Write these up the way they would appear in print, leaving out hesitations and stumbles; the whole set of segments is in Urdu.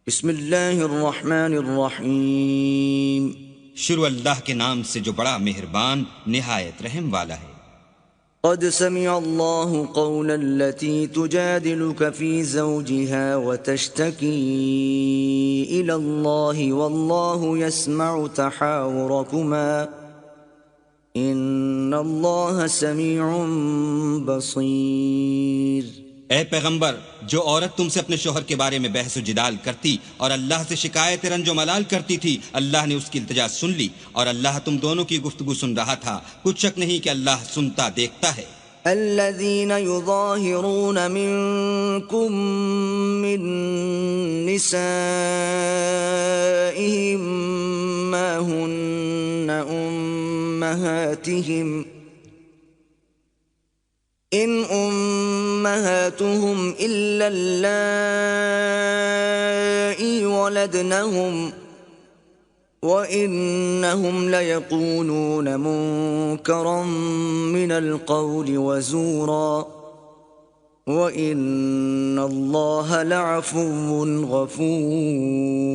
بسم اللہ الرحمن الرحیم۔ شروع اللہ کے نام سے جو بڑا مہربان نہایت رحم والا ہے۔ قد سمع اللہ قول التي تجادلك في زوجها وتشتكي إلى الله والله يسمع تحاوركما إن الله سميع بصير۔ اے پیغمبر، جو عورت تم سے اپنے شوہر کے بارے میں بحث و جدال کرتی اور اللہ سے شکایت رنج و ملال کرتی تھی، اللہ نے اس کی التجا سن لی اور اللہ تم دونوں کی گفتگو سن رہا تھا۔ کچھ شک نہیں کہ اللہ سنتا دیکھتا ہے۔ الذين يظاهرون منكم من نسائهم ما هن أمهاتهم إن أمهاتهم إلا اللائي ولدنهم وَإِنَّهُمْ لَيَقُولُونَ مُنكَرًا مِنَ الْقَوْلِ وَزُورًا وَإِنَّ اللَّهَ لَعَفُوٌّ غَفُورٌ۔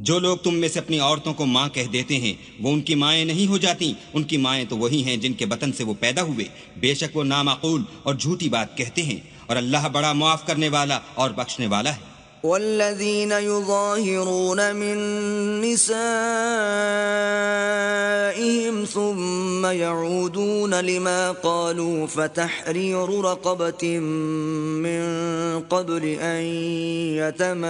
جو لوگ تم میں سے اپنی عورتوں کو ماں کہہ دیتے ہیں وہ ان کی مائیں نہیں ہو جاتی، ان کی مائیں تو وہی ہیں جن کے بطن سے وہ پیدا ہوئے۔ بے شک وہ نامعقول اور جھوٹی بات کہتے ہیں، اور اللہ بڑا معاف کرنے والا اور بخشنے والا ہے۔ والذين يظاهرون من نسائهم ثم يعودون لما قالوا فتحرير رقبة من قبل أن يتماسا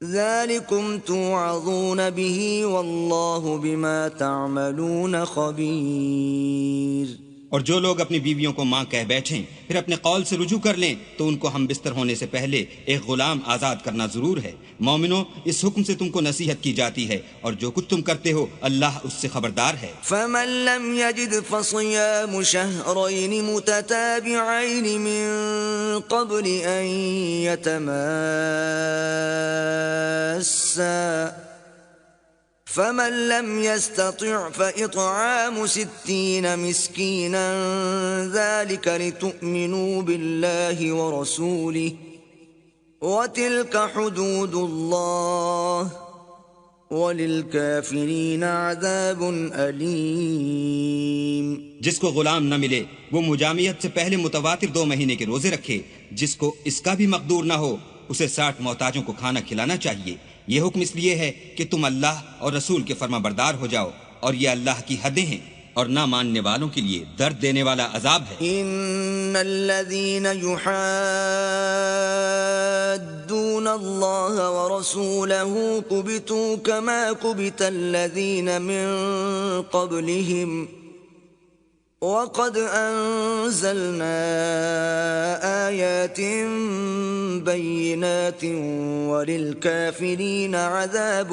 ذلكم توعظون به والله بما تعملون خبير۔ اور جو لوگ اپنی بیویوں کو ماں کہہ بیٹھیں پھر اپنے قول سے رجوع کر لیں تو ان کو ہم بستر ہونے سے پہلے ایک غلام آزاد کرنا ضرور ہے۔ مومنو، اس حکم سے تم کو نصیحت کی جاتی ہے، اور جو کچھ تم کرتے ہو اللہ اس سے خبردار ہے۔ فمن لم يجد فصيام شهرين متتابعين من قبل أن يتماسا فمن لم يستطع فإطعام 60 مسكينا ذلك لتؤمنوا بالله ورسوله وتلك حدود الله وللكافرين عذاب أليم۔ جس کو غلام نہ ملے وہ مجامعت سے پہلے متواتر 2 مہینے کے روزے رکھے، جس کو اس کا بھی مقدور نہ ہو اسے 60 محتاجوں کو کھانا کھلانا چاہیے۔ یہ حکم اس لیے ہے کہ تم اللہ اور رسول کے فرما بردار ہو جاؤ، اور یہ اللہ کی حدیں ہیں، اور نہ ماننے والوں کے لیے درد دینے والا عذاب ہے۔ ان الذين يحادون الله ورسوله كبتوا كما كبت الذين من قبلهم وقد أنزلنا آيات بينات وللكافرين عذاب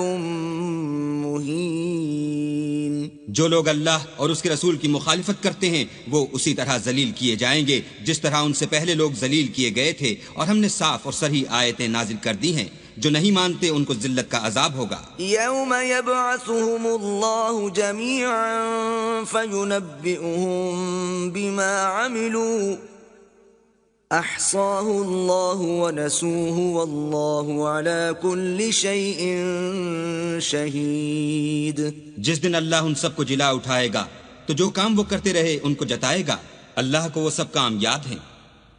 مهين۔ جو لوگ اللہ اور اس کے رسول کی مخالفت کرتے ہیں وہ اسی طرح ذلیل کیے جائیں گے جس طرح ان سے پہلے لوگ ذلیل کیے گئے تھے، اور ہم نے صاف اور صریح آیتیں نازل کر دی ہیں۔ جو نہیں مانتے ان کو ذلت کا عذاب ہوگا۔ یوم یبعثهم اللہ جمیعا فینبئهم بما عملوا احصاہ اللہ ونسوہ واللہ علی کل شیء شہید۔ جس دن اللہ ان سب کو جلا اٹھائے گا تو جو کام وہ کرتے رہے ان کو جتائے گا۔ اللہ کو وہ سب کام یاد ہیں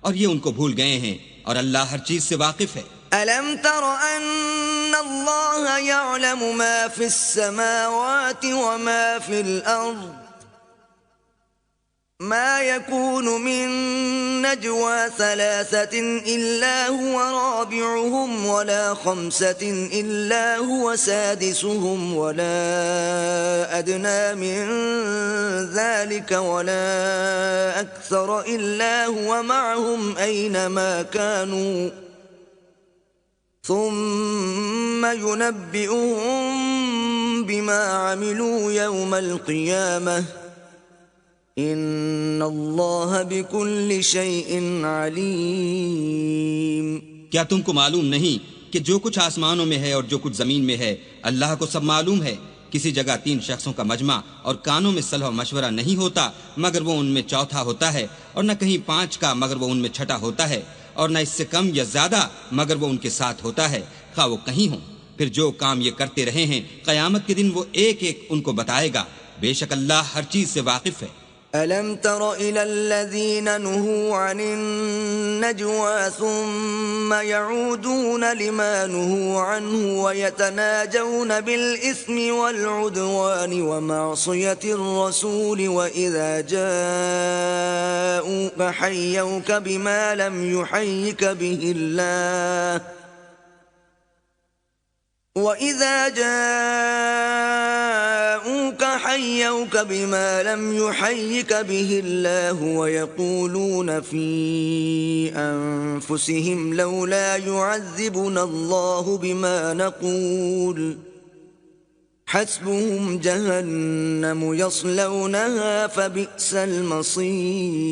اور یہ ان کو بھول گئے ہیں، اور اللہ ہر چیز سے واقف ہے۔ أَلَمْ تَرَ أَنَّ اللَّهَ يَعْلَمُ مَا فِي السَّمَاوَاتِ وَمَا فِي الْأَرْضِ مَا يَكُونُ مِن نَّجْوَى 3 إِلَّا هُوَ رَابِعُهُمْ وَلَا 5 إِلَّا هُوَ سَادِسُهُمْ وَلَا أَدْنَىٰ مِن ذَلِكَ وَلَا أَكْثَرَ إِلَّا هُوَ مَعَهُمْ أَيْنَمَا كَانُوا ثم ينبئهم بما عملوا يوم القيامة إن الله بكل شيء عليم۔ کیا تم کو معلوم نہیں کہ جو کچھ آسمانوں میں ہے اور جو کچھ زمین میں ہے اللہ کو سب معلوم ہے؟ کسی جگہ 3 شخصوں کا مجمع اور کانوں میں صلح و مشورہ نہیں ہوتا مگر وہ ان میں چوتھا ہوتا ہے، اور نہ کہیں 5 کا مگر وہ ان میں چھٹا ہوتا ہے، اور نہ اس سے کم یا زیادہ مگر وہ ان کے ساتھ ہوتا ہے خواہ وہ کہیں ہوں۔ پھر جو کام یہ کرتے رہے ہیں قیامت کے دن وہ ایک ایک ان کو بتائے گا، بے شک اللہ ہر چیز سے واقف ہے۔ ألم تر إلى الذين نهوا عن النجوى ثم يعودون لما نهوا عنه ويتناجون بالإثم والعدوان ومعصية الرسول وإذا جاءوك حيوك بما لم يحيك به الله وَإِذَا جَاءُوكَ حَيَّوْكَ بِمَا لَمْ يُحَيِّكَ بِهِ اللَّهُ وَيَقُولُونَ فِي أَنفُسِهِمْ لَوْلَا يُعَذِّبُنَا اللَّهُ بِمَا نَقُولُ حَسْبُهُمْ جَهَنَّمُ يَصْلَوْنَهَا فَبِئْسَ الْمَصِيرُ۔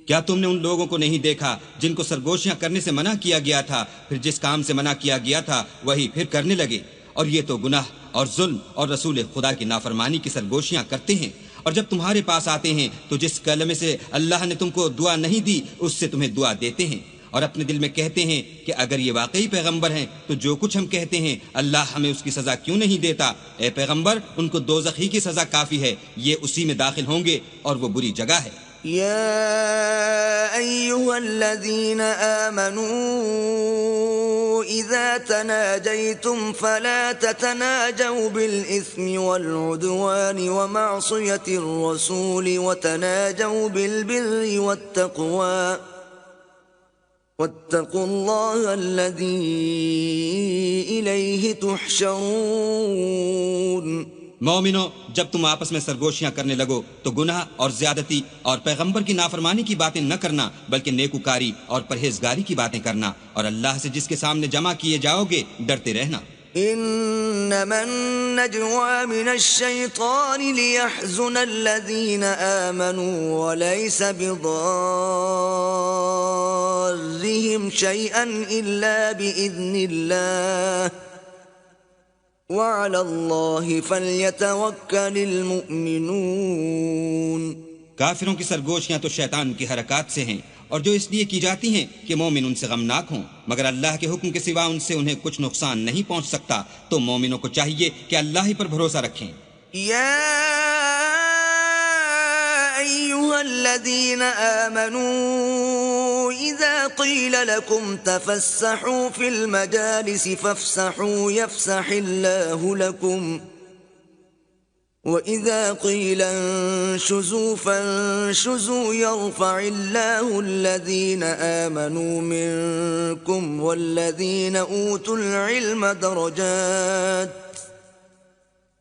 کیا تم نے ان لوگوں کو نہیں دیکھا جن کو سرگوشیاں کرنے سے منع کیا گیا تھا، پھر جس کام سے منع کیا گیا تھا وہی پھر کرنے لگے، اور یہ تو گناہ اور ظلم اور رسول خدا کی نافرمانی کی سرگوشیاں کرتے ہیں، اور جب تمہارے پاس آتے ہیں تو جس کلمے سے اللہ نے تم کو دعا نہیں دی اس سے تمہیں دعا دیتے ہیں، اور اپنے دل میں کہتے ہیں کہ اگر یہ واقعی پیغمبر ہیں تو جو کچھ ہم کہتے ہیں اللہ ہمیں اس کی سزا کیوں نہیں دیتا؟ اے پیغمبر ان کو دوزخ ہی کی سزا کافی ہے، یہ اسی میں داخل ہوں گے اور وہ بری جگہ ہے۔ يا أيها الذين آمنوا إذا تناجيتم فلا تتناجوا بالإثم والعدوان ومعصية الرسول وتناجوا بالبر والتقوى واتقوا الله الذي إليه تحشرون۔ مومنو، جب تم آپس میں سرگوشیاں کرنے لگو تو گناہ اور زیادتی اور پیغمبر کی نافرمانی کی باتیں نہ کرنا بلکہ نیکوکاری اور پرہیزگاری کی باتیں کرنا، اور اللہ سے جس کے سامنے جمع کیے جاؤ گے ڈرتے رہنا۔ انما النجوى من الشيطان ليحزن الذين آمنوا وليس بضارهم شيئا إلا بإذن الله وعلى الله فليتوكل المؤمنون۔ کافروں کی سرگوشیاں تو شیطان کی حرکات سے ہیں، اور جو اس لیے کی جاتی ہیں کہ مومن ان سے غمناک ہوں، مگر اللہ کے حکم کے سوا ان سے انہیں کچھ نقصان نہیں پہنچ سکتا، تو مومنوں کو چاہیے کہ اللہ ہی پر بھروسہ رکھیں۔ يا أيها الذين آمنوا إذا قيل لكم تفسحوا في المجالس فافسحوا يفسح الله لكم وإذا قيل انشزوا فانشزوا يرفع الله الذين آمنوا منكم والذين أوتوا العلم درجات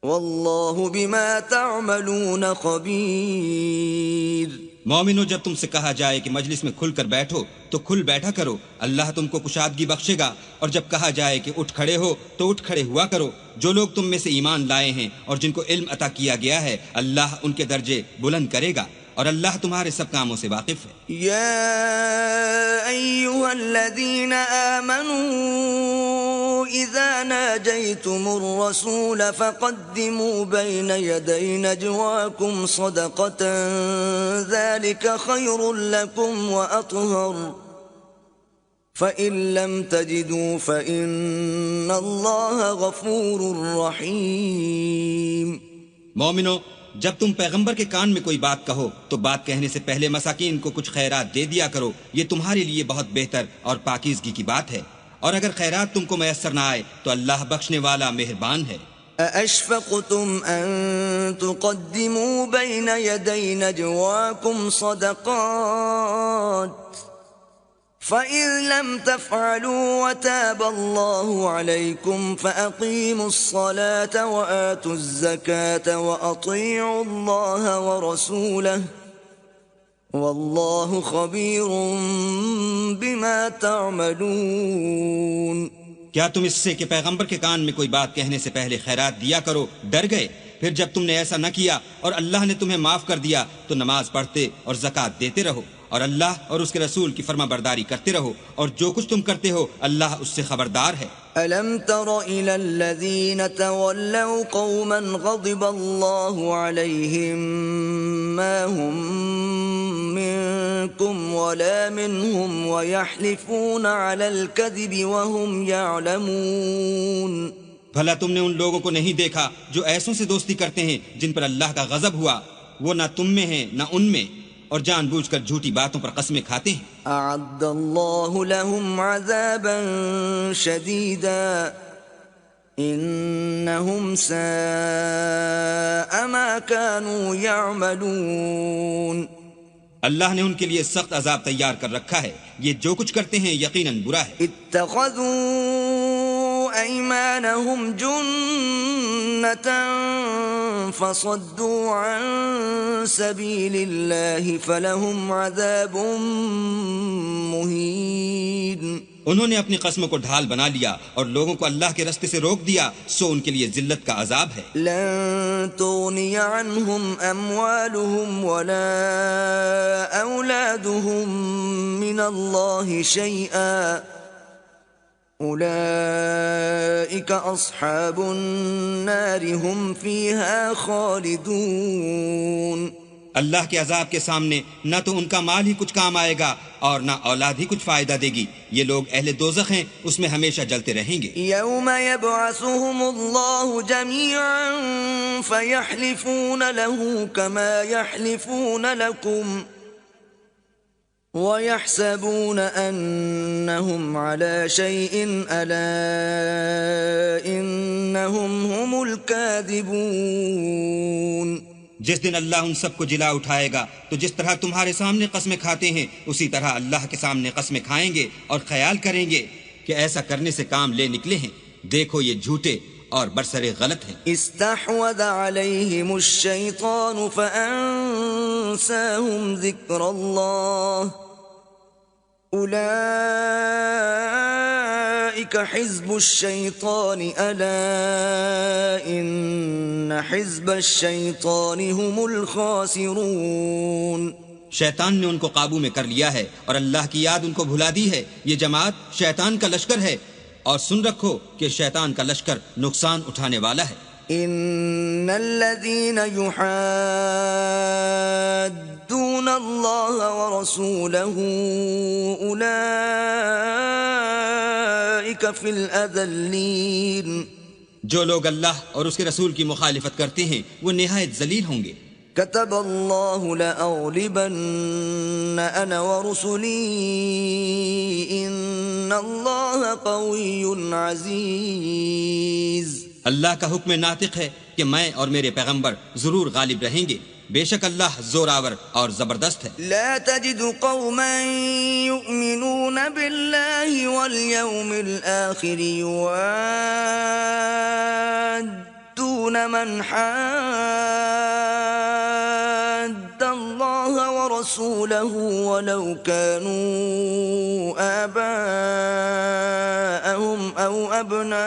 واللہ بما تعملون خبیر۔ مومنو، جب تم سے کہا جائے کہ مجلس میں کھل کر بیٹھو تو کھل بیٹھا کرو، اللہ تم کو کشادگی بخشے گا، اور جب کہا جائے کہ اٹھ کھڑے ہو تو اٹھ کھڑے ہوا کرو۔ جو لوگ تم میں سے ایمان لائے ہیں اور جن کو علم عطا کیا گیا ہے اللہ ان کے درجے بلند کرے گا، اور اللہ تمہارے سب کاموں سے واقف ہے۔ یا ایھا الذین آمنوا اذا ناجیتم الرسول فقدموا بین یدی نجواکم صدقة ذلك خیر لکم واطہر فَإِن لَّمْ تَجِدُوا فَإِنَّ اللَّهَ غَفُورٌ رَّحِيمٌ۔ مومنو، جب تم پیغمبر کے کان میں کوئی بات کہو تو بات کہنے سے پہلے مساکین کو کچھ خیرات دے دیا کرو، یہ تمہارے لیے بہت بہتر اور پاکیزگی کی بات ہے، اور اگر خیرات تم کو میسر نہ آئے تو اللہ بخشنے والا مہربان ہے۔ أَأَشْفَقْتُمْ أَن تُقَدِّمُوا بَيْنَ يَدَيْ نَجْوَاكُمْ صَدَقَاتٍ فَإِذْ لَمْ تَفْعَلُوا وَتَابَ اللَّهُ عَلَيْكُمْ فَأَقِيمُوا الصَّلَاةَ وَآتُوا الزَّكَاةَ وَأَطِيعُوا اللَّهَ وَرَسُولَهُ وَاللَّهُ خَبِيرٌ بِمَا تَعْمَلُونَ۔ کیا تم اس سے کہ پیغمبر کے کان میں کوئی بات کہنے سے پہلے خیرات دیا کرو ڈر گئے؟ پھر جب تم نے ایسا نہ کیا اور اللہ نے تمہیں معاف کر دیا تو نماز پڑھتے اور زکوٰۃ دیتے رہو، اور اللہ اور اس کے رسول کی فرما برداری کرتے رہو، اور جو کچھ تم کرتے ہو اللہ اس سے خبردار ہے۔ ألم تر إلى الذين تولوا قوما غضب الله عليهم ما هم منكم ولا منهم ويحلفون على الكذب وهم يعلمون بھلا تم نے ان لوگوں کو نہیں دیکھا جو ایسوں سے دوستی کرتے ہیں جن پر اللہ کا غضب ہوا، وہ نہ تم میں ہیں نہ ان میں، اور جان بوجھ کر جھوٹی باتوں پر قسمیں کھاتے ہیں۔ أعد الله لهم عذابا شديدا إنهم ساء ما كانوا يعملون۔ اللہ نے ان کے لیے سخت عذاب تیار کر رکھا ہے، یہ جو کچھ کرتے ہیں یقیناً برا ہے۔ اتخذوا أيمانهم جنة فصدوا عن سبيل الله فلهم عذاب مهين۔ انہوں نے اپنی قسموں کو ڈھال بنا لیا اور لوگوں کو اللہ کے راستے سے روک دیا، سو ان کے لیے ذلت کا عذاب ہے۔ لن تغني عنهم أموالهم ولا أولادهم من الله شيئا أولئك أصحاب النار هم فيها خالدون۔ اللہ کے عذاب کے سامنے نہ تو ان کا مال ہی کچھ کام آئے گا اور نہ اولاد ہی کچھ فائدہ دے گی، یہ لوگ اہل دوزخ ہیں، اس میں ہمیشہ جلتے رہیں گے۔ يوم يبعثهم الله جميعا فيحلفون له كما يحلفون لكم ويحسبون أنهم على شيء ألا إنهم هم الكاذبون۔ جس دن اللہ ان سب کو جلا اٹھائے گا تو جس طرح تمہارے سامنے قسمیں کھاتے ہیں اسی طرح اللہ کے سامنے قسمیں کھائیں گے اور خیال کریں گے کہ ایسا کرنے سے کام لے نکلے ہیں، دیکھو یہ جھوٹے اور برسرے غلط ہیں۔ استحوذ عليهم الشيطان فأنساهم ذكر الله أولئك حزب الشيطان ألا إن حزب الشيطان هم الخاسرون۔ شیطان نے ان کو قابو میں کر لیا ہے اور اللہ کی یاد ان کو بھلا دی ہے، یہ جماعت شیطان کا لشکر ہے، اور سن رکھو کہ شیطان کا لشکر نقصان اٹھانے والا ہے۔ ان الذين يحادون الله ورسوله اولئك في الاذلين۔ جو لوگ اللہ اور اس کے رسول کی مخالفت کرتے ہیں وہ نہایت ذلیل ہوں گے۔ كتب الله لأغلبن أنا ورسلي إن الله قوي عزيز۔ اللہ کا حکم ناطق ہے کہ میں اور میرے پیغمبر ضرور غالب رہیں گے، بے شک اللہ زوراور اور زبردست ہے۔ لا تجد قوما يؤمنون بالله واليوم الآخر يوادون من حاد الله ورسوله ولو كانوا آباءهم أو أبناءهم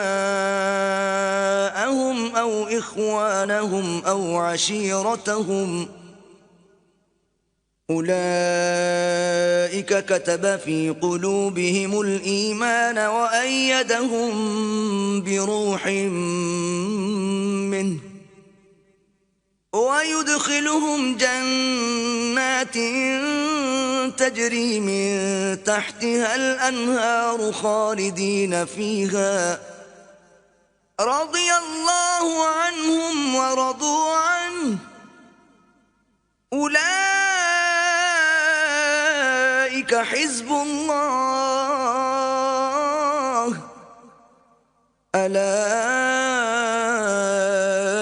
أو إخوانهم أو عشيرتهم أولئك كتب في قلوبهم الإيمان وأيدهم بروح منه ويدخلهم جنات تجري من تحتها الأنهار خالدين فيها رضي الله عنهم ورضوا عنه أولئك حزب الله ألا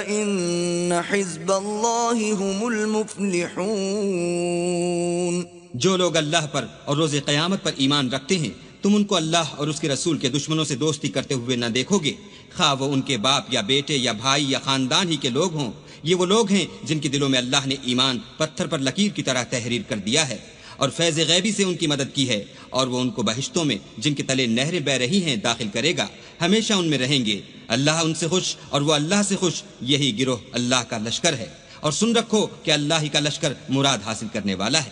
إن حزب الله هم المفلحون۔ جو لوگ اللہ پر اور روز قیامت پر ایمان رکھتے ہیں تم ان کو اللہ اور اس کے رسول کے دشمنوں سے دوستی کرتے ہوئے نہ دیکھو گے، خواہ وہ ان کے باپ یا بیٹے یا بھائی یا خاندان ہی کے لوگ ہوں، یہ وہ لوگ ہیں جن کے دلوں میں اللہ نے ایمان پتھر پر لکیر کی طرح تحریر کر دیا ہے اور فیض غیبی سے ان کی مدد کی ہے، اور وہ ان کو بہشتوں میں جن کے تلے نہریں بہ رہی ہیں داخل کرے گا، ہمیشہ ان میں رہیں گے، اللہ ان سے خوش اور وہ اللہ سے خوش، یہی گروہ اللہ کا لشکر ہے، اور سن رکھو کہ اللہ ہی کا لشکر مراد حاصل کرنے والا ہے۔